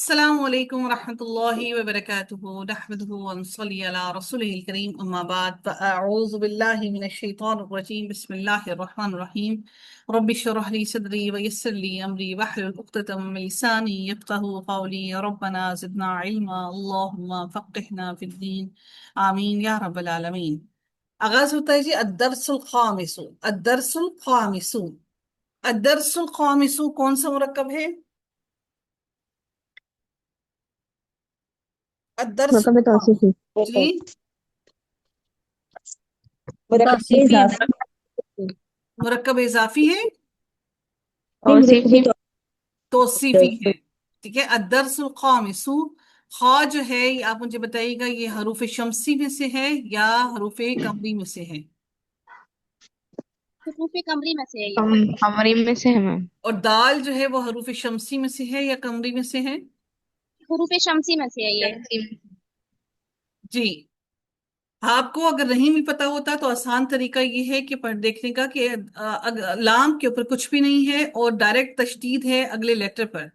السلام عليكم ورحمة الله وبركاته نحمده ونصلي على رسوله الكريم أما بعد فأعوذ بالله من الشيطان الرجيم بسم الله الرحمن الرحيم رب اشرح لي صدري ويسر لي أمري واحلل عقدة من لساني يفقهوا قولي يا ربنا زدنا علما اللهم فقهنا في الدين آمين يا رب العالمين آغاز ہوتا ہے جی الدرس الخامس الدرس الخامس الدرس الخامس کون سا مرکب ہے الدرس مرکب الخامس توصیفی جی مرکب توصیفی ہے اضافی مرکب اضافی ہے توصیفی توصیفی ہے ٹھیک ہے الدرس الخامس خا جو ہے یہ آپ مجھے بتائیے گا یہ حروف شمسی میں سے ہے یا حروف قمری میں سے ہے حروف قمری میں سے ہے یہ قمری میں سے ہے میم اور دال جو ہے وہ حروف شمسی میں سے ہے یا قمری میں سے ہے حروف شمسی میں سے ہے یہ جی آپ کو اگر نہیں بھی پتا ہوتا تو آسان طریقہ یہ ہے کہ پڑھ دیکھنے کا کہ لام کے اوپر کچھ بھی نہیں ہے اور ڈائریکٹ تشدید ہے اگلے لیٹر پر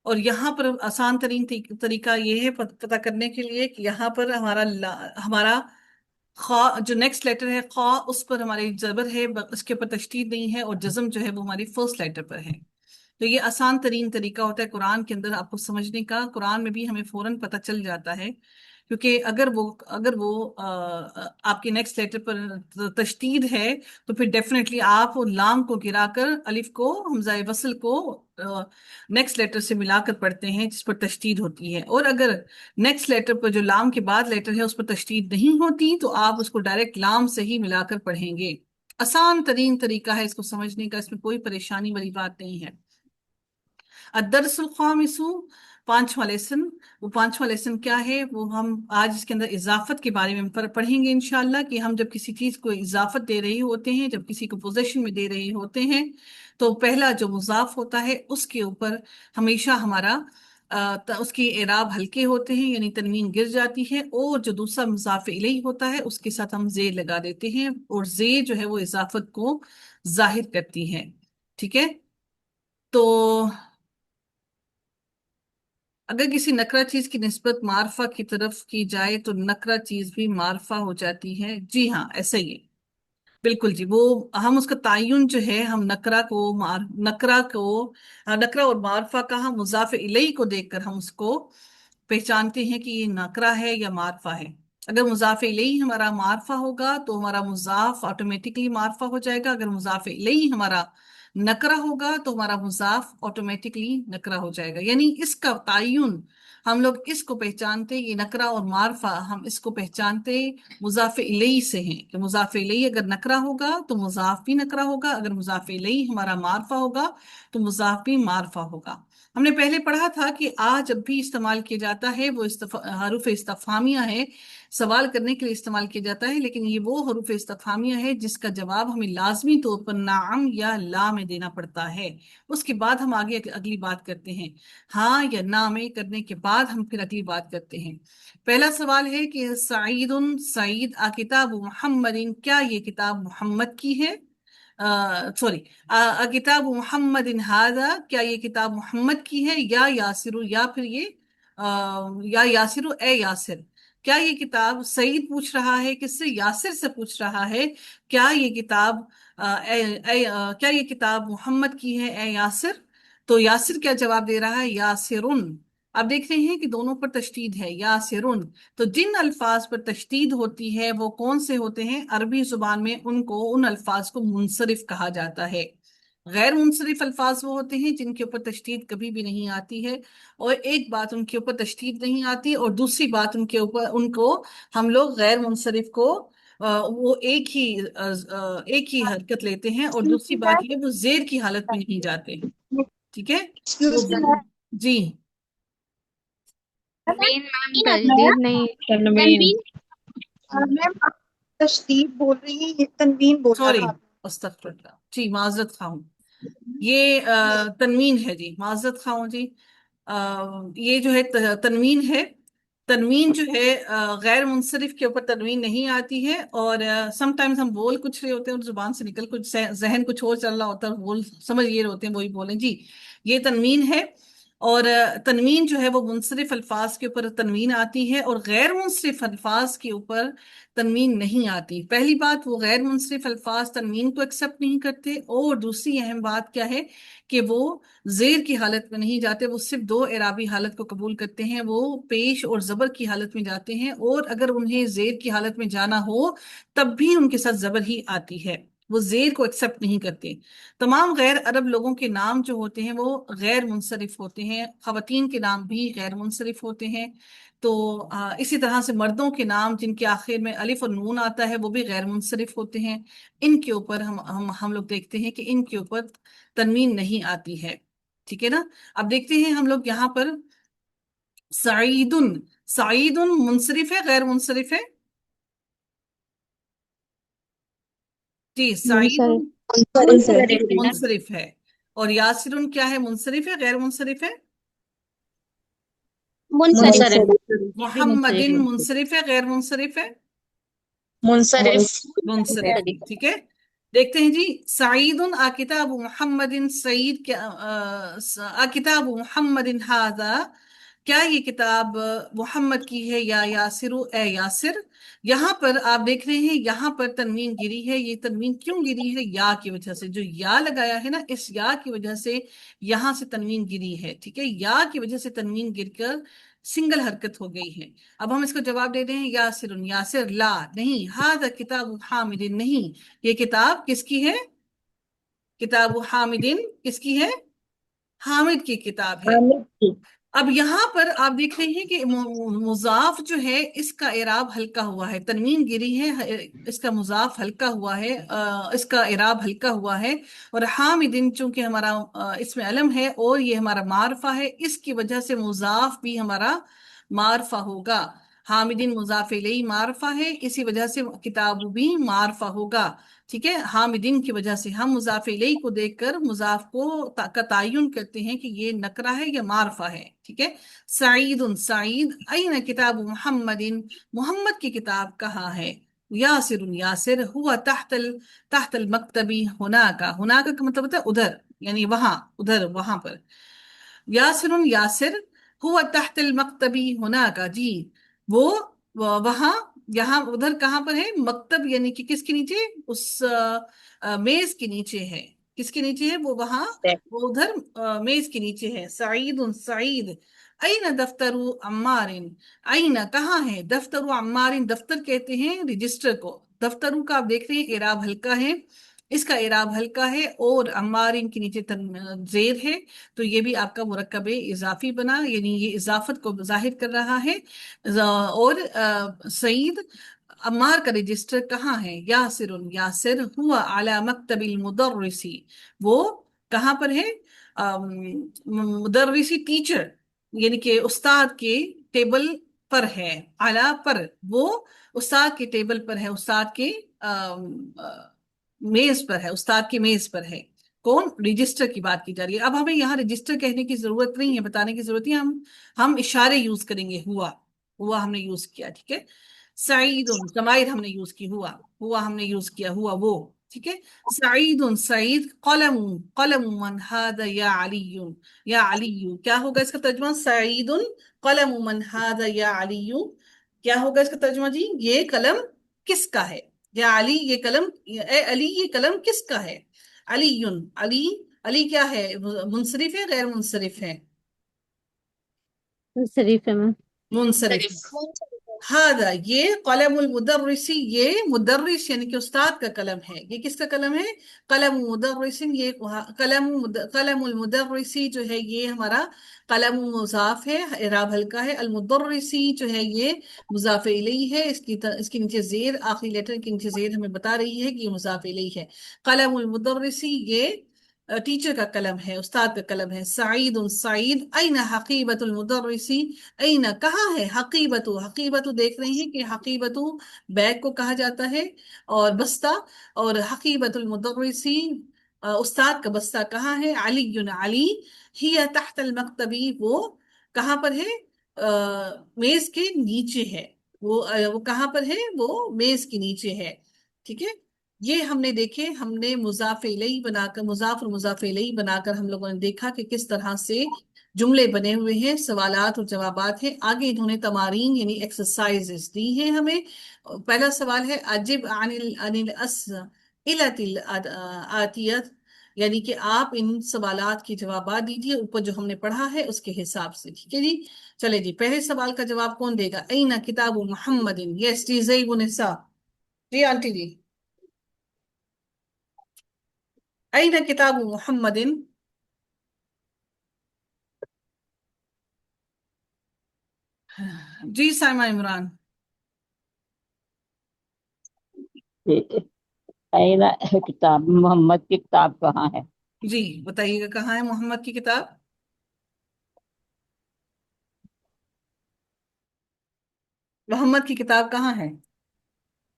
اور یہاں پر آسان ترین طریقہ یہ ہے پتہ کرنے کے لیے کہ یہاں پر ہمارا خا جو نیکسٹ لیٹر ہے خا اس پر ہماری زبر ہے اس کے اوپر تشدید نہیں ہے اور جزم جو ہے وہ ہماری فرسٹ لیٹر پر ہے تو یہ آسان ترین طریقہ ہوتا ہے قرآن کے اندر آپ کو سمجھنے کا قرآن میں بھی ہمیں فوراً پتہ چل جاتا ہے کیونکہ اگر وہ آپ کے نیکسٹ لیٹر پر تشدید ہے تو پھر ڈیفینیٹلی آپ لام کو گرا کر الف کو حمزہ وصل کو نیکسٹ لیٹر سے ملا کر پڑھتے ہیں جس پر تشدید ہوتی ہے اور اگر نیکسٹ لیٹر پر جو لام کے بعد لیٹر ہے اس پر تشدید نہیں ہوتی تو آپ اس کو ڈائریکٹ لام سے ہی ملا کر پڑھیں گے آسان ترین طریقہ ہے اس کو سمجھنے کا اس میں کوئی پریشانی والی بات نہیں ہے الدرس الخامس پانچواں لیسن وہ پانچواں لیسن کیا ہے وہ ہم آج اس کے اندر اضافت کے بارے میں پڑھیں گے انشاءاللہ کہ ہم جب کسی چیز کو اضافت دے رہے ہوتے ہیں جب کسی کو پوزیشن میں دے رہے ہوتے ہیں تو پہلا جو مضاف ہوتا ہے اس کے اوپر ہمیشہ ہمارا اس کی اعراب ہلکے ہوتے ہیں یعنی تنوین گر جاتی ہے اور جو دوسرا مضاف الیہ ہوتا ہے اس کے ساتھ ہم زیر لگا دیتے ہیں اور زیر جو ہے وہ اضافت کو ظاہر کرتی ہے ٹھیک ہے تو اگر کسی نکرہ چیز کی نسبت معرفہ کی طرف کی جائے تو نکرہ چیز بھی معرفہ ہو جاتی ہے جی ہاں ایسا ہی ہے بالکل جی وہ ہم اس کا تعین جو ہے ہم نکرہ اور معرفہ کا ہم مضاف الیہ کو دیکھ کر ہم اس کو پہچانتے ہیں کہ یہ نکرہ ہے یا معرفہ ہے اگر مضاف الیہ ہمارا معرفہ ہوگا تو ہمارا مضاف آٹومیٹکلی معرفہ ہو جائے گا اگر مضاف الیہ ہمارا نکرہ ہوگا تو ہمارا مضاف آٹومیٹکلی نکرہ ہو جائے گا یعنی اس کا تعین ہم لوگ اس کو پہچانتے یہ نکرہ اور معرفہ ہم اس کو پہچانتے مضاف الیہ سے ہیں کہ مضاف الیہ اگر نکرہ ہوگا تو مضاف بھی نکرہ ہوگا اگر مضاف الیہ ہمارا معرفہ ہوگا تو مضاف بھی معرفہ ہوگا ہم نے پہلے پڑھا تھا کہ جب بھی استعمال کیا جاتا ہے وہ حروف استفہامیہ ہے سوال کرنے کے لیے استعمال کیا جاتا ہے لیکن یہ وہ حروف استفہامیہ ہے جس کا جواب ہمیں لازمی طور پر نعم یا لا میں دینا پڑتا ہے اس کے بعد ہم آگے اگلی بات کرتے ہیں ہاں یا نہ میں کرنے کے بعد ہم پھر اگلی بات کرتے ہیں پہلا سوال ہے کہ سعید کتاب محمد کیا یہ کتاب محمد کی ہے سوری کتاب محمد ہذا کیا یہ کتاب محمد کی ہے یا یاسر یا پھر یہ یا یاسر اے یاسر کیا یہ کتاب سعید پوچھ رہا ہے کس سے یاسر سے پوچھ رہا ہے کیا یہ کتاب کیا یہ کتاب محمد کی ہے اے یاسر تو یاسر کیا جواب دے رہا ہے یاسرن اب دیکھ رہے ہیں کہ دونوں پر تشدید ہے یاسرن تو جن الفاظ پر تشدید ہوتی ہے وہ کون سے ہوتے ہیں عربی زبان میں ان الفاظ کو منصرف کہا جاتا ہے غیر منصرف الفاظ وہ ہوتے ہیں جن کے اوپر تشدید کبھی بھی نہیں آتی ہے اور ایک بات ان کے اوپر تشدید نہیں آتی اور دوسری بات ان کو ہم لوگ غیر منصرف کو وہ ایک ہی حرکت لیتے ہیں اور دوسری بات یہ وہ زیر کی حالت میں نہیں جاتے ٹھیک ہے جی تنوین میم تنوین آتا ہے تجدید نہیں تنوین تنوین میم آپ تشدید بول رہی ہیں یہ تنوین بولا سوری تھا استغفر اللہ جی معذرت خواہ ہوں یہ تنوین ہے جی معذرت خواہ ہوں جی یہ جو ہے تنوین ہے تنوین جو ہے غیر منصرف کے اوپر تنوین نہیں آتی ہے اور سم ٹائمز ہم بول کچھ رہے ہوتے ہیں اور زبان سے نکل کچھ ذہن کچھ اور چل رہا ہوتا ہے بول سمجھ یہ رہے ہوتے ہیں وہی بولیں جی یہ تنوین ہے اور تنوین جو ہے وہ منصرف الفاظ کے اوپر تنوین آتی ہے، اور غیر منصرف الفاظ کے اوپر تنوین نہیں آتی۔ پہلی بات، وہ غیر منصرف الفاظ تنوین کو ایکسپٹ نہیں کرتے، اور دوسری اہم بات کیا ہے کہ وہ زیر کی حالت میں نہیں جاتے، وہ صرف دو اعرابی حالت کو قبول کرتے ہیں، وہ پیش اور زبر کی حالت میں جاتے ہیں، اور اگر انہیں زیر کی حالت میں جانا ہو تب بھی ان کے ساتھ زبر ہی آتی ہے، وہ زیر کو ایکسپٹ نہیں کرتے۔ تمام غیر عرب لوگوں کے نام جو ہوتے ہیں وہ غیر منصرف ہوتے ہیں، خواتین کے نام بھی غیر منصرف ہوتے ہیں۔ تو اسی طرح سے مردوں کے نام جن کے آخر میں الف اور نون آتا ہے وہ بھی غیر منصرف ہوتے ہیں۔ ان کے اوپر ہم لوگ دیکھتے ہیں کہ ان کے اوپر تنوین نہیں آتی ہے، ٹھیک ہے نا۔ اب دیکھتے ہیں ہم لوگ یہاں پر سعید، سعید منصرف ہے غیر منصرف ہے؟ جی، سعید منصرف منصرف ہے، اور یاسر کیا ہے، منصرف ہے غیر منصرف ہے؟ منصرف محمد منصرف ہے غیر منصرف ہے؟ منصرف منصرف، ٹھیک ہے۔ دیکھتے ہیں جی، سعید کتاب محمد، سعید کتاب محمد ھذا، کیا یہ کتاب محمد کی ہے یا یاسر اے یاسر؟ یہاں پر آپ دیکھ رہے ہیں یہاں پر تنوین گری ہے، یہ تنوین کیوں گری ہے؟ یا کی وجہ سے، جو یا لگایا ہے نا، اس یا کی وجہ سے یہاں سے تنوین گری ہے، ٹھیک ہے۔ یا کی وجہ سے تنوین گر کر سنگل حرکت ہو گئی ہے۔ اب ہم اس کو جواب دے دیں، یاسر، یاسر لا نہیں، ھذا کتاب حامد نہیں، یہ کتاب کس کی ہے؟ کتاب حامد کس کی ہے؟ حامد کی کتاب ہے۔ اب یہاں پر آپ دیکھ رہے ہیں کہ مضاف جو ہے اس کا اعراب ہلکا ہوا ہے، تنوین گری ہے، اس کا مضاف ہلکا ہوا ہے، اس کا اعراب ہلکا ہوا ہے، اور حامدن چونکہ ہمارا اس میں علم ہے اور یہ ہمارا معرفہ ہے، اس کی وجہ سے مضاف بھی ہمارا معرفہ ہوگا۔ حامدین مضاف الیہ معرفہ ہے، اسی وجہ سے کتاب بھی معرفہ ہوگا، ٹھیک ہے۔ حامدین کی وجہ سے ہم مضاف الیہ کو دیکھ کر مضاف کا تعین کرتے ہیں کہ یہ نکرہ ہے یا معرفہ ہے، ٹھیک ہے۔ سعید، سعید، این کتاب محمد، محمد کی کتاب کہاں ہے؟ یاسر، یاسر، ہوا تحت المکتبی، ہناکا، ہناکا کا مطلب ہوتا ہے ادھر، یعنی وہاں، ادھر، وہاں پر۔ یاسر، یاسر، ہوا تحت المکتبی، ہناکا، جی وہ وہاں، یہاں، ادھر کہاں پر ہے؟ مکتب یعنی کہ کس کے نیچے؟ اس میز کے نیچے ہے، کس کے نیچے ہے وہ؟ وہاں، وہ ادھر میز کے نیچے ہے۔ سعید، سعید، این دفتر عمار، این کہاں ہے؟ دفتر عمار، دفتر کہتے ہیں رجسٹر کو، دفتر کا آپ دیکھ رہے ہیں اعراب ہلکا ہے، اس کا اعراب ہلکا ہے، اور عمارین کے نیچے زیر ہے، تو یہ بھی آپ کا مرکب اضافی بنا، یعنی یہ اضافت کو ظاہر کر رہا ہے۔ اور سعید، عمار کا رجسٹر کہاں ہے؟ یاسر، یاسر، ہوا علی مکتب المدرسی، وہ کہاں پر ہے؟ مدرسی ٹیچر، یعنی کہ استاد کے ٹیبل پر ہے، اعلیٰ پر، وہ استاد کے ٹیبل پر ہے، استاد کے میز پر ہے، استاد کی میز پر ہے۔ کون؟ رجسٹر کی بات کی جا رہی ہے۔ اب ہمیں یہاں رجسٹر کہنے کی ضرورت نہیں ہے، بتانے کی ضرورت نہیں، ہم اشارے یوز کریں گے، ہوا ہم نے یوز کیا، ٹھیک ہے۔ سعید، ضمائر ہم نے یوز کی، ہوا ہم نے یوز کیا، ہوا وہ، ٹھیک ہے۔ سعید، سعید، قلم، قلم من ھذا یا علی، یا علی، کیا ہوگا اس کا ترجمہ؟ سعید قلم من ھذا یا علی، کیا ہوگا اس کا ترجمہ جی؟ یہ قلم کس کا ہے؟ یا علی، یہ قلم، اے علی، یہ قلم کس کا ہے؟ علی، علی، علی کیا ہے؟ منصرف ہے غیر منصرف ہے؟ منصرف ہے میم۔ منصرف۔ ہاذا، یہ قلم المدرسی، یہ مدرس یعنی کہ استاد کا قلم ہے، یہ کس کا قلم ہے؟ قلم مدرس، یہ قلم المدرسی جو ہے یہ ہمارا قلم مضاف ہے، اعراب ہلکا ہے، المدرسی جو ہے یہ مضاف الیہ ہے، اس کے نیچے زیر، آخری لیٹر کے نیچے زیر ہمیں بتا رہی ہے کہ یہ مضاف الیہ ہے۔ قلم المدرسی، یہ ٹیچر کا قلم ہے، استاد کا قلم ہے۔ سعید، سعید، این حقیبت المدرسی، این کہاں ہے؟ حقیبت، حقیبت دیکھ رہے ہیں کہ حقیبت بیگ کو کہا جاتا ہے، اور بستہ، اور حقیبت المدرسی استاد کا بستہ کہاں ہے؟ علی، علی، ہی تحت المکتبی، وہ کہاں پر ہے؟ میز کے نیچے ہے، وہ کہاں پر ہے؟ وہ میز کے نیچے ہے، ٹھیک ہے۔ یہ ہم نے دیکھے، ہم نے مضاف الیہ بنا کر، مضاف اور مضاف الیہ بنا کر ہم لوگوں نے دیکھا کہ کس طرح سے جملے بنے ہوئے ہیں، سوالات اور جوابات ہیں، آگے انہوں نے تمارین یعنی ایکسرسائزز دی ہیں ہمیں۔ پہلا سوال ہے اجب عن الاسئلۃ الآتیۃ، یعنی کہ آپ ان سوالات کے جوابات دیجیے اوپر جو ہم نے پڑھا ہے اس کے حساب سے، ٹھیک ہے جی۔ چلے جی، پہلے سوال کا جواب کون دے گا؟ این کتاب محمد، یس جی زیب النساء، جی آنٹی جی، این کتاب محمد؟ جی سائمہ عمران، این کتاب محمد کی کتاب کہاں ہے؟ جی بتائیے گا کہاں ہے محمد کی کتاب؟ محمد کی کتاب کہاں ہے؟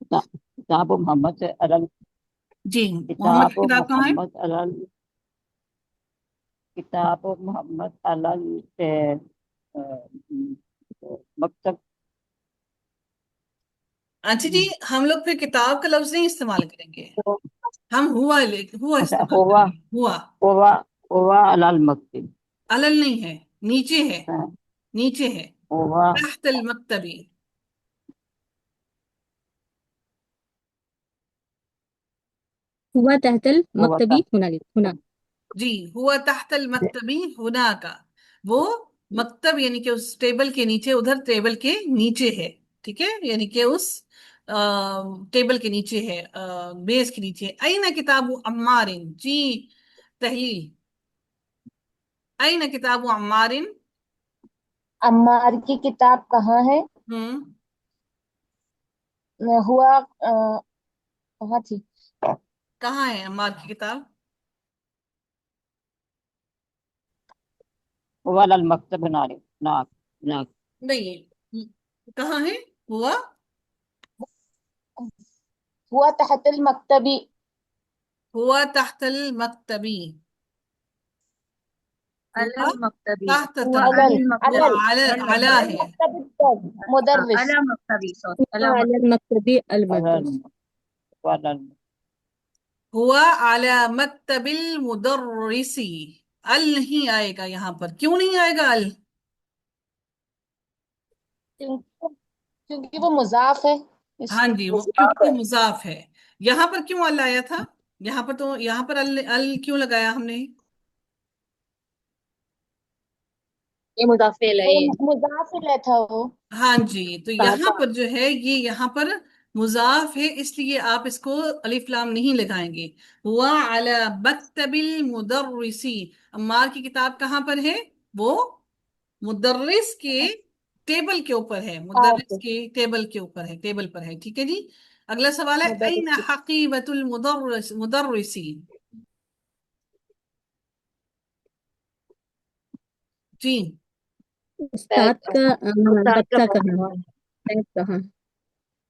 کتاب محمد سے الگ، جی محمد کتاب کی کتاب کہاں ہے؟ محمد الگ، کتاب محمد الگ سے مکتب۔ اچھا جی، ہم لوگ پھر کتاب کا لفظ نہیں استعمال کریں گے، ہم ہوا اچھا، استعمال ہوا کریں گے، ہوا۔ ہوا ہوا المکتب، علل نہیں ہے، نیچے ہے، نیچے ہے، ہوا تحت المکتبی۔ ہوا تحت ہوا المکتبی ہونا۔ جی ہوا تحت المکتبی ہونا کا، وہ مکتب یعنی کہ اس ٹیبل کے نیچے، ادھر ٹیبل کے نیچے ہے، ٹھیک ہے، یعنی کہ اس ٹیبل کے نیچے ہے، میز کے نیچے۔ این کتاب عمار، جی تحلیل، این کتاب عمار؟ عمار کی کتاب کہاں ہے؟ ہوں ہوا کہاں تھی؟ کہاں ہے عمار کی کتاب؟ ہوا المکتب ناک ناک۔ نہیں، کہاں ہے ہوا؟ ہوا تحت المکتبی، ہوا تحت المکتبی، ہوا المکتبی، تحت هو تنوین، وہ علل اعلی ہے۔ مدرس، على مكتبي صوت على ہوا علی المکتبی المدرس۔ ہوا اعلی مکتب المدرسی، ال نہیں آئے گا یہاں پر، کیوں نہیں آئے گا ال؟ کیونکہ وہ مضاف ہے، اس ہاں لیے جی، وہ کیونکہ وہ مضاف ہے۔ یہاں پر کیوں ال آیا تھا؟ یہاں پر تو یہاں پر ال کیوں لگایا ہم نے؟ یہ مضاف الیہ ہے۔ مضاف ہے تھا وہ۔ ہاں جی، تو یہاں پر جو ہے یہ یہاں پر مضاف ہے، اس لیے آپ اس کو الف لام نہیں لگائیں گے۔ ہوا علی مکتب المدرسی، عمار کی کتاب کہاں پر ہے؟ وہ مدرس کے ٹیبل کے اوپر ہے، مدرس کے ٹیبل کے اوپر ہے، ٹیبل پر ہے، ٹھیک ہے جی۔ اگلا سوال ہے این حقیبۃ المدرسی، جی استاد کا بچہ کہاں ہے؟ بیگ کہاں؟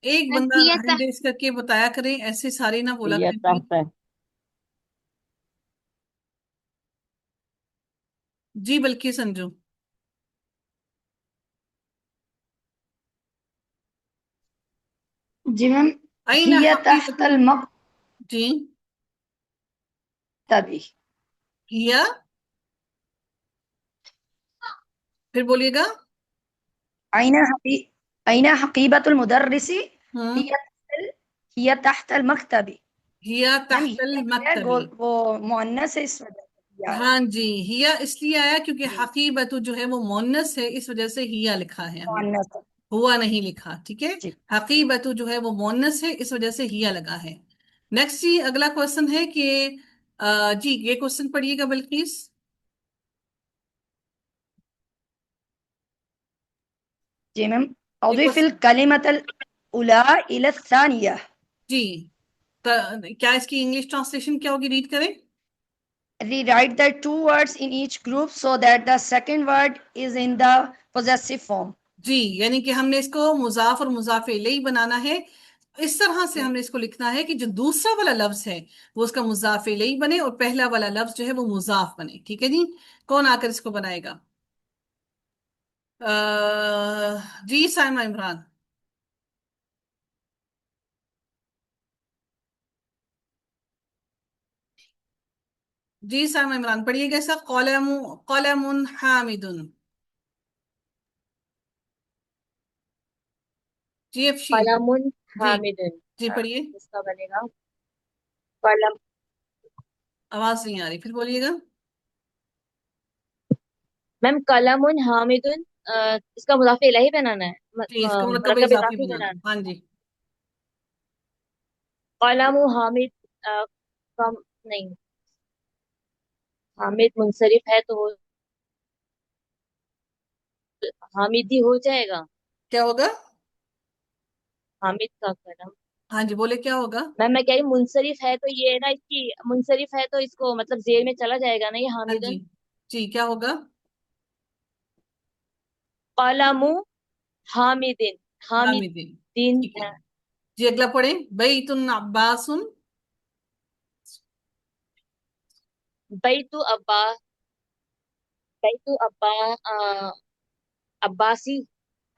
ایک بندہ ہینڈ ریز کر کے بتایا کریں، ایسے سارے نہ بولا یہ کریں please۔ تحت ہے، جی بلکہ سنجو، جی میم، این ہی حقیبۃ تحت المکتبی، جی ہیا، پھر بولیے گا۔ أين حقيبة المدرس؟ ہوں هي تحت المكتب۔ ہیا میم تحت یہ المکتبی، وہ مؤنث ہے، اس وجہ سے یہ آیا ہاں جی، ہیا اس لیے آیا کیونکہ جی، حقیبت جو ہے وہ مونس ہے، اس وجہ سے ہیا لکھا ہے ہم نے، مؤنث ہے۔ ہوا نہیں لکھا، ٹھیک ہے۔ جی حقیبت جو ہے وہ مونس ہے، اس وجہ سے ہیا لگا ہے۔ نیکسٹ جی اگلا کوشچن ہے کہ جی یہ کوشچن پڑھیے گا بلقیس۔ جی میم، یہ أضف کوشچن الكلمة الأولى إلى الثانية۔ جی کیا اس کی انگلش ٹرانسلیشن کیا ہوگی؟ ریڈ کریں۔ Rewrite the two words in each group so that the second word is in the possessive form۔ جی یعنی کہ ہم نے اس کو مضاف اور مضاف الیہ بنانا ہے، اس طرح سے ہم نے اس کو لکھنا ہے کہ جو دوسرا والا لفظ ہے وہ اس کا مضاف الیہ بنے اور پہلا والا لفظ جو ہے وہ مضاف بنے، ٹھیک ہے جی۔ کون آ کر اس کو بنائے گا؟ جی سائمہ عمران، جی سام عمران پڑھیے کیسا؟ قلم قلم حامد. جی افشین قلم جی حامد. جی پڑھیے. اس کا بنے گا قلم. آواز نہیں آ رہی، پھر بولیے گا. میم قلم حامد اس کا مضاف الہی بنانا ہے، جی اس کا مرکب مرکب اضافی اضافی بنانا. بنانا. ہاں جی. قلم حامد کم نہیں، حامد منصرف ہے تو حامد ہی ہو جائے گا. کیا ہوگا؟ حامد کا قلم. ہاں جی بولے کیا ہوگا؟ میم میں کہہ رہی ہوں منصرف ہے تو یہ نا اس کی منصرف ہے تو اس کو مطلب زیر میں چلا جائے گا نا یہ ہاں حامدن. جی جی کیا ہوگا؟ قلم حامدن. حامد. حامدین. ٹھیک ہے. جی اگلا پڑھیں. بیت عباس. بیت ابا. بیت ابا عباسی.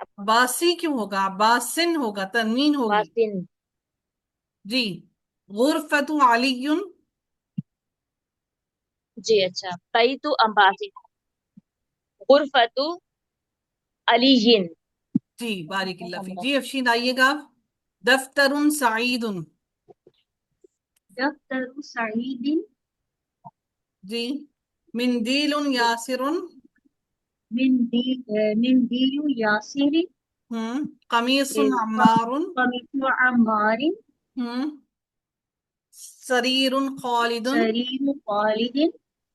عباسی کیوں ہوگا؟ عباسن ہوگا، تنوین ہوگی. عباسن. جی. غرفت علی. جی اچھا. بیت عباسی. غرفت علی. جی بارک اللہ فیک. جی افشین آئیے گا آپ. دفتر سعید. دفتر سعید. جی. مندیل یاسر. مندیل یاسر. قمیص عمار. قمیص عمار. سریر خالد. سریر خالد.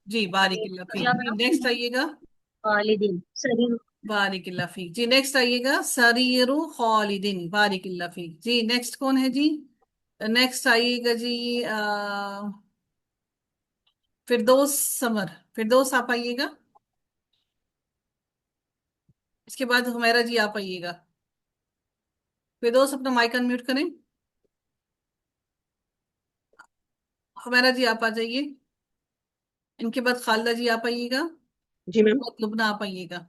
جی بارک اللہ فیک. جی نیکسٹ آئیے گا. خالد. سریر. بارک اللہ فیک. جی نیکسٹ آئیے گا. سریر خالدین. بارک اللہ فیک. جی نیکسٹ کون ہے جی؟ نیکسٹ آئیے گا جی فردوس سمر. فردوس آپ آئیے گا. اس کے بعد حمیرہ جی آپ آئیے گا. فردوس اپنا مائک انمیوٹ کریں. حمیرہ جی آپ آ جائیے. ان کے بعد خالدہ جی آپ آئیے گا. جی میم. لبنہ آپ آئیے گا.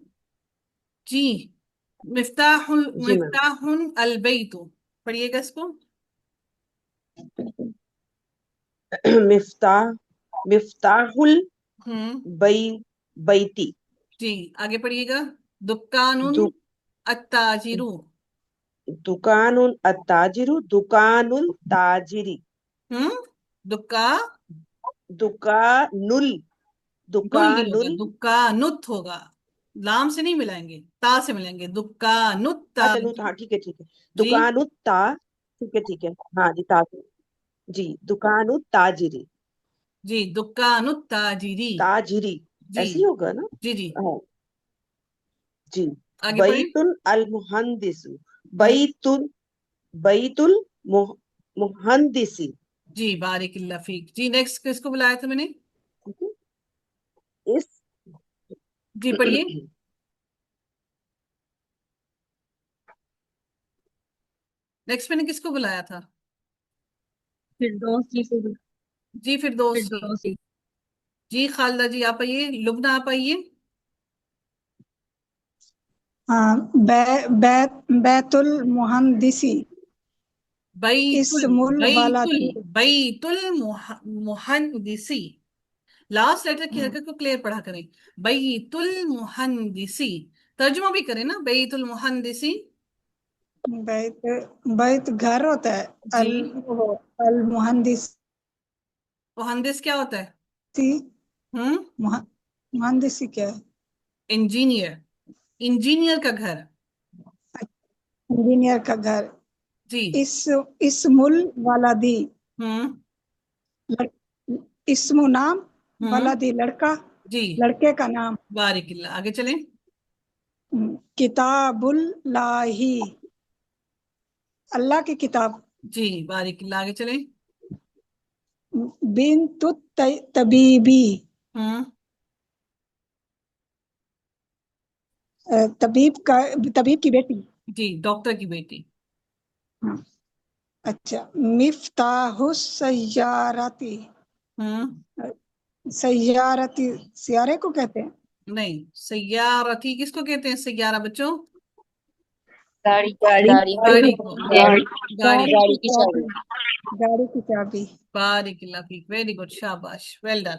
جی. مفتاح جی میم. مفتاح البیت. پڑھیے گا اس کو. مفتاح مفتاح بیتی. جی آگے پڑھیے گا. دکان التاجر. دکان التاجر. دکان التاجری. دکا دکانل. نل نہیں ہوگا، دکانل. دکانت ہوگا. لام سے نہیں ملائیں گے، تا سے ملیں گے. دکانت اچھا نوت. ہاں ٹھیک ہے ٹھیک ہے. جی دکان التا. ٹھیک ہے ٹھیک ہے. ہاں جی تا. جی دکان التاجری. جی دکان التاجری. تاجری جی ایسے ہی ہوگا نا. جی جی ہاں جی. آگے پڑھیں. بیت المہندس. بیت المہندسی. جی بارک اللہ فیک. جی نیکسٹ کس کو بلایا تھا میں نے؟ اس جی پڑھیے. نیکسٹ میں نے کس کو بلایا تھا؟ فردوس جی کو. جی فردوس جی. فردوس جی. جی خالدہ جی آپ آئیے. لبنہ آپ آئیے. بیت المہندسی. بیت اسم البلد. بیت المہندسی. لاسٹ لیٹر کی حرکت کو کلیئر پڑھا کریں. بیت المہندسی. ترجمہ بھی کریں نا. بیت المہندسی. بیت گھر ہوتا ہے. جی المہندس. مہندس کیا ہوتا ہے؟ مہندسی کیا ہے؟ انجینئر. انجینئر کا گھر. انجینئر کا گھر. جی. اسم الولدی. اسم نام. ولدی لڑکا. جی لڑکے کا نام. بارک اللہ. آگے چلیں. کتاب اللہ. اللہ کی کتاب. جی بارک اللہ. آگے چلیں. بنت طبیبی. طبیب کی بیٹی. جی ڈاکٹر کی بیٹی. اچھا. مفتاح السیارتی. سیارتی سیارے کو کہتے ہیں. نہیں، سیارتی کس کو کہتے ہیں؟ سیارہ بچوں گاڑی. گاڑی کو. گاڑی کی چابی. گاڑی کی چابی. بارک اللہ فیک. Very good. شاباش. Well done.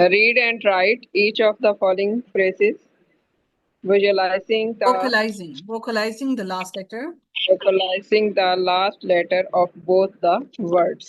Read and write each of the following phrases, visualizing vocalizing the last letter. letter of both the words.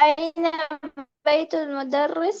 أين بيت المدرس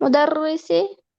مدرسي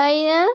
أين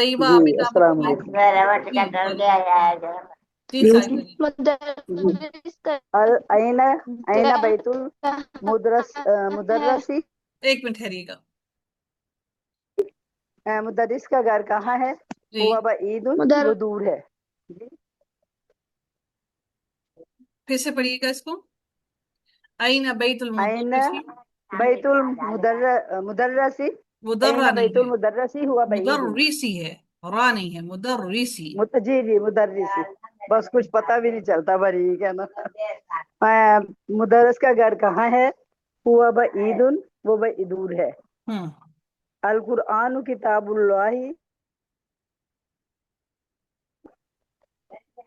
طیبہ جی عابدہ السلام مطمئنہ. علیکم. جی جی سائدہ جی. أين أين بيت المدرس ایک منٹ ٹھہریے گا. مدرس کا گھر کہاں ہے؟ جی هو بعيد وہ دور ہے. جی پھر سے پڑھیے گا اس کو. این بیت أين المدرس. بيت المدرس أين مدرہ نہیں بيت ہے، المدرس هو بعيد. مدرسی ہے، را نہیں ہے، مدرسی. جی جی مدرس بس کچھ پتہ بھی نہیں چلتا باریک ہے نا. مدرس کا گھر کہاں ہے؟ هو بعيد وہ دور ہے. ہوں القرآن کتاب اللہ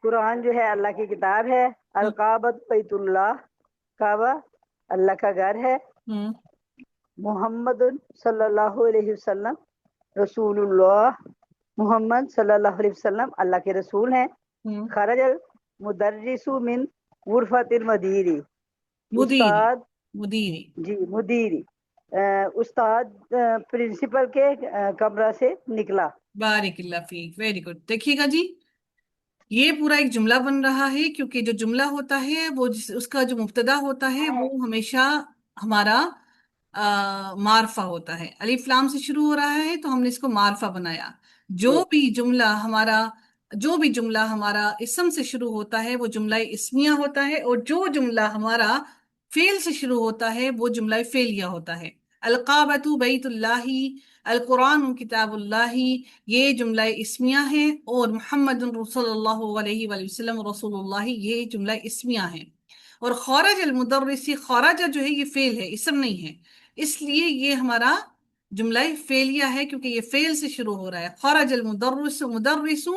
قرآن جو ہے اللہ کی کتاب ہے. الکعبۃ بیت اللہ کعبہ اللہ کا گھر ہے. ہوں محمد صلی اللہ علیہ وسلم رسول اللہ محمد صلی اللہ علیہ وسلم اللہ کے رسول ہیں. ہوں خرج المدرس من غرفۃ المدیری مدیری استاد مدیری. جی مدیری استاد پرنسپل کے کمرہ سے نکلا. بارک اللہ فیک. Very good. دیکھیے گا جی، یہ پورا ایک جملہ بن رہا ہے، کیونکہ جو جملہ ہوتا ہے وہ اس کا جو مبتدا ہوتا ہے وہ ہمیشہ ہمارا معرفہ ہوتا ہے. الف لام سے شروع ہو رہا ہے تو ہم نے اس کو معرفہ بنایا. جو بھی جملہ ہمارا اسم سے شروع ہوتا ہے وہ جملہ اسمیہ ہوتا ہے، اور جو جملہ ہمارا فعل سے شروع ہوتا ہے وہ جملہ فعلیہ ہوتا ہے. القابۃ بیت اللہ، القرآن کتاب اللہ، یہ جملہ اسمیہ ہے، اور محمد صلی اللہ علیہ وآلہ وسلم رسول اللہ، یہ جملہ اسمیہ ہے. اور خرج المدرس، خرج جو ہے یہ فعل ہے، اسم نہیں ہے، اس لیے یہ ہمارا جملہ فعلیہ ہے کیونکہ یہ فعل سے شروع ہو رہا ہے. خرج المدرس مدرس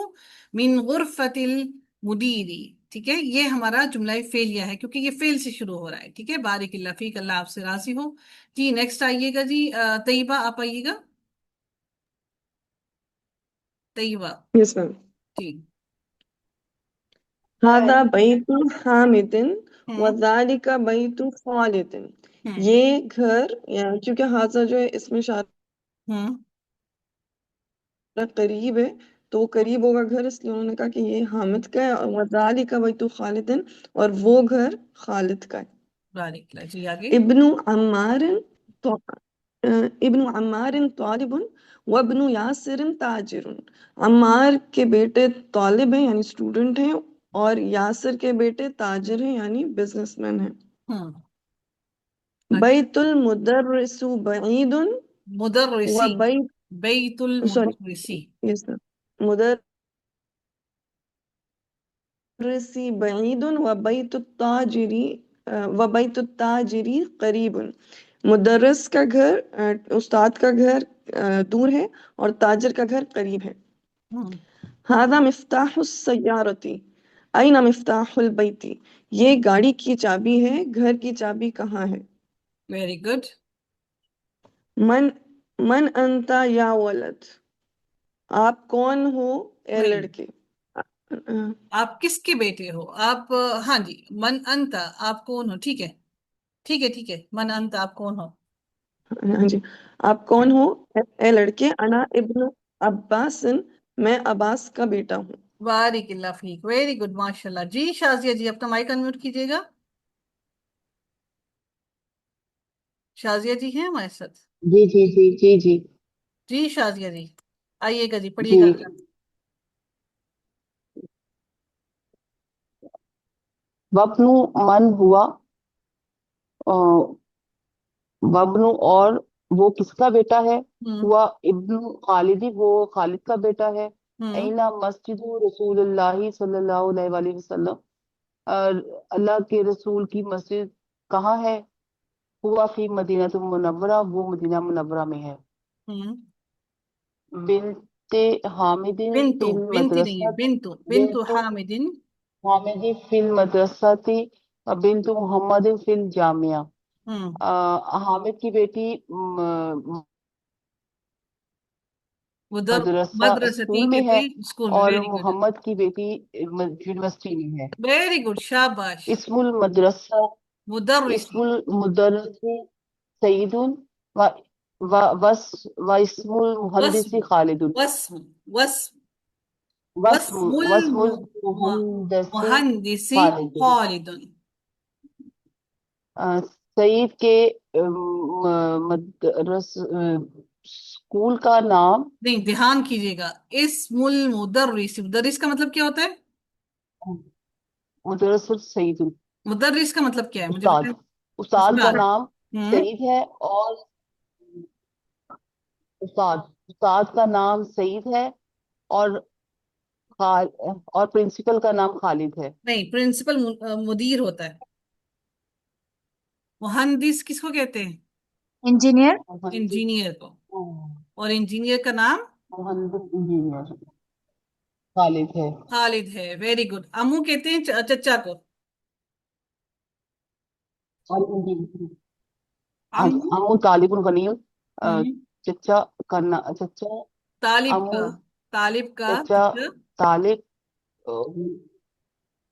من غرفۃ المدیری. ٹھیک ہے، یہ ہمارا جملہ فعلیہ ہے کیونکہ یہ فعل سے شروع ہو رہا ہے. ٹھیک ہے، بارک اللہ فیک، اللہ آپ سے راضی ہو. جی نیکسٹ آئیے گا جی. طیبہ آپ آئیے گا. طیبہ یس میم. جی. هذا بيت حامد ہوں وذلك بيت خالد. ہوں یہ گھر چونکہ حاضہ جو ہے اس میں اشارہ ہوں قریب ہے تو وہ قریب ہوگا گھر، اس لیے انہوں نے کہا کہ یہ حامد کا ہے. اور وذلك بيت خالد، اور وہ گھر خالد کا ہے. بارک اللہ. جی آگے. ابن عمار ابن عمار طالب وابن یاسر تاجر. عمار کے بیٹے طالب ہیں یعنی اسٹوڈنٹ ہیں، اور یاسر کے بیٹے تاجر ہیں یعنی بزنس مین ہیں. ہوں بیت المدرس بعید مدرسی، وبیت بیت سوری المدرسی. یس مدرسی بعید وبیت التاجری قریب. مدرس کا گھر استاد کا گھر دور ہے اور تاجر کا گھر قریب ہے. ہوں هذا مفتاح السیارتی این مفتاح البیتی. یہ گاڑی کی چابی ہے، گھر کی چابی کہاں ہے؟ Very good. من انت یا ولد، آپ کون ہو اے نہیں، لڑکے. آپ کس کے بیٹے ہو آپ. ہاں جی، من انت، آپ کون ہو. ٹھیک ہے ٹھیک ہے ٹھیک ہے. من انت، آپ کون ہو. ہاں جی، آپ کون ہو اے لڑکے. انا ابن عباس، میں عباس کا بیٹا ہوں. بارک اللہ فیک. ویری گڈ، ماشاء اللہ. جی شازیہ جی اپنا مائک انمیوٹ کیجیے گا. شازیہ جی ہیں ہمارے ساتھ. جی جی جی جی جی جی شازیہ جی آئیے گا جی، پڑھیے جی. گا اگلا. وابن من ہوا وابن، اور وہ کس کا بیٹا ہے؟ ہوں ہوا ابن خالدی، وہ خالد کا بیٹا ہے. ہوں اینا مسجد رسول اللہ صلی اللہ علیہ وآلہ وسلم، اللہ کے رسول کی مسجد کہاں ہے؟ ہوا فی مدینہ منورہ، وہ مدینہ منورہ میں ہے. ہوں بنت حامد بنتو، فی بنتی نہیں ہے، المدرسہ، بنتو بنت حامدن. حامد فی المدرسہ، بنت محمد فی الجامعہ. ہوں حامد کی بیٹی مدرسہ مدرستی اسکول میں ہے، کہتے ہیں اسکول میں. اور ویری گڈ محمد کی بیٹی یونیورسٹی میں ہے. ویری گڈ، شاباش. اسم المدرسہ اسم مدرسی. المدرس سعید و واسم المحدث واسم خالد واسم واسم واسم واسم المحدث المهندس خالد خالد. سعید کے مدرس اسکول کا نام نہیں، دھیان کیجیے گا. اسم المدرس، مدرس کا مطلب کیا ہوتا ہے؟ مدرس سعید مدرس کا مطلب کیا ہے مجھے استاد بتائیں. استاد کا استاد. نام سعید ہے اور استاد کا نام سعید ہے اور اور پرنسپل کا نام خالد ہے. نہیں، پرنسپل مدیر ہوتا ہے. مہندس کس کو کہتے ہیں؟ انجینئر. انجینئر کو. اور انجینئر کا نام مہندس انجینئر خالد ہے. خالد ہے. Very good. امو کہتے ہیں چچا کو. اور امو امو طالب غنی ہم، چچا کرنا چچا طالب امو کا طالب کا چچا چچا. طالب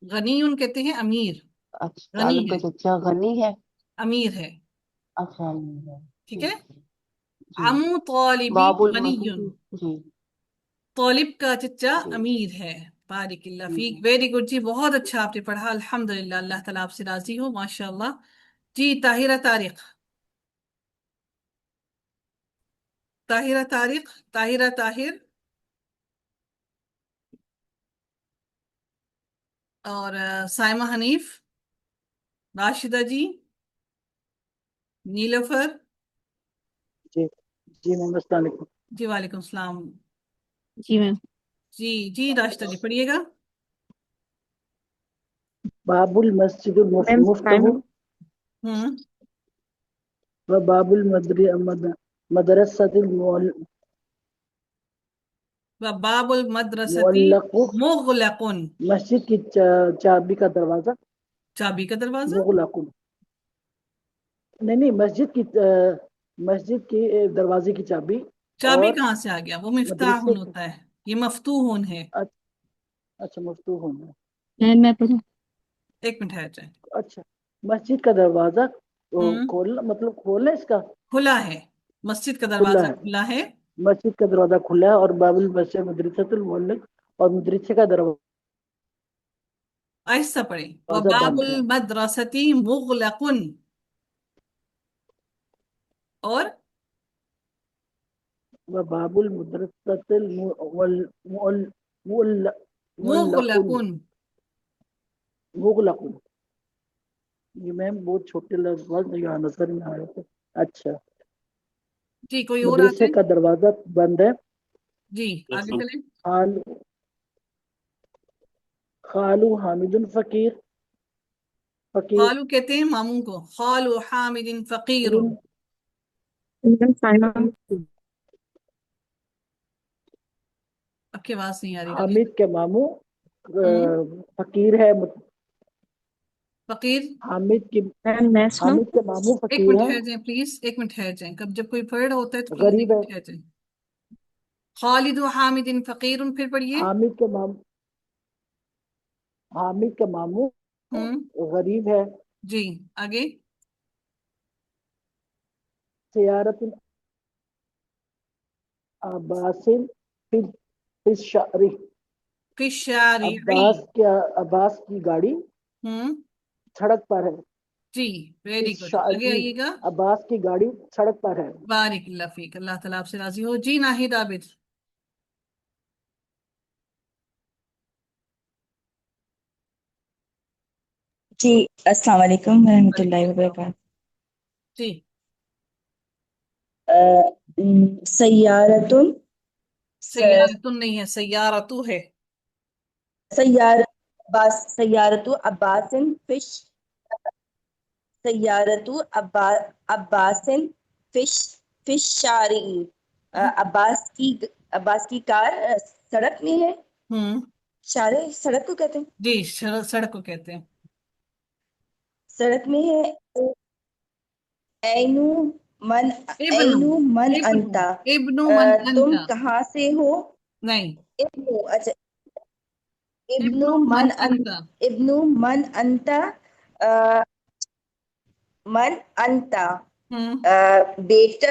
غنی کہتے ہیں امیر. اچھا غنی طالب ہے، کا چچا غنی ہے. امیر ہے. اچھا امیر ہے. ٹھیک ہے. جی امو طالب باب غنی. المسجد. جی طالب کا چچا جی امیر ہے. بارک اللہ فیک. ویری گڈ جی، بہت اچھا آپ نے پڑھا. الحمدللہ، اللہ تعالیٰ آپ سے راضی ہو، ماشاء اللہ. جی طاہرہ طارق. طاہرہ طارق. طاہرہ طاہر. اور سائمہ حنیف. راشدہ جی. نیلوفر. جی جی میم السلام علیکم. جی وعلیکم السلام. جی میم. جی جی راشدہ جی پڑھیے گا. باب المسجد میم مفتوح ہوں. و باب مدرسة باب المدرسۃ المعلق. مغلق. مسجد کی چابی کا دروازہ چابی کا دروازہ. مغلق. نہیں مسجد کی دروازے کی چابی. چابی اور کہاں سے آ گیا؟ وہ مفتاح مدرسے کی. ہوتا ہے، یہ مفتوح ہے. اچھا مفتوح ہونا. میں پڑھوں. ایک منٹ ہے جائے. اچھا مسجد کا دروازہ ہوں. کھولنا، مطلب کھولنا اس کا کھلا ہے. مسجد کا کھلا دروازہ ہے. کھلا ہے. مسجد کا دروازہ کھلا ہے. اور باب المسجد مدرسۃ المعلق، اور مدرسے کا دروازہ ایسا پڑھیں. وباب بند ہے. المدرسۃ مغلق. اور باب المدرسۃ معلق. مغلق. مغلق. یہ میم بہت چھوٹے لفظ یہاں نظر نہیں آ رہے تھے. اچھا جی کوئی اور آتے مدرسے ہیں؟ کا دروازہ بند ہے. جی آگے چلیں. خالو حامد فقیر. فقیر خالو کہتے ہیں ماموں کو. خالو حامد فقیر. اب کی آواز نہیں آ رہی لگے. حامد کے ماموں ہوں. فقیر ہے. فقیر. حامد کی میں سنوں. حامد کے ماموں ایک فقیر منٹ ہیں. ٹھہر جائیں پلیز، ایک منٹ ٹھہر جائیں. جب کوئی ورڈ ہوتا ہے تو پلیز ایک غریب ہے. منٹ ٹھہر جائیں. خالد حامد فقیر. پھر پڑھیے. حامد کے ماموں ہوں. غریب ہے. جی آگے. سیارت عباس فی الشعر. فی الشارع. عباس کی گاڑی ہوں. سڑک پر ہے. جی فی ویری گڈ. آگے الشعر. آئیے گا. عباس کی گاڑی سڑک پر ہے. بارک اللہ فیک. اللہ تعالیٰ آپ سے راضی ہو. جی ناہید عابد. جی السلام علیکم ورحمۃ وعلیکم اللہ السلام. وبرکاتہ. جی سیارتن سیارتن نہیں ہے، سیارتو ہے. سیارتو عباسن فش سیارتو عباسن فش شارعی. عباس کی کار سڑک میں ہے. ہوں. شارع سڑک کو کہتے ہیں. جی سڑک کو کہتے ہیں. سڑک میں ہے. اینو من ابن انتا. ابن من تم انت. کہاں سے ہو. نہیں، اچھا ابن ابن من انت. من انتا. من انتا. ہوں. بیٹا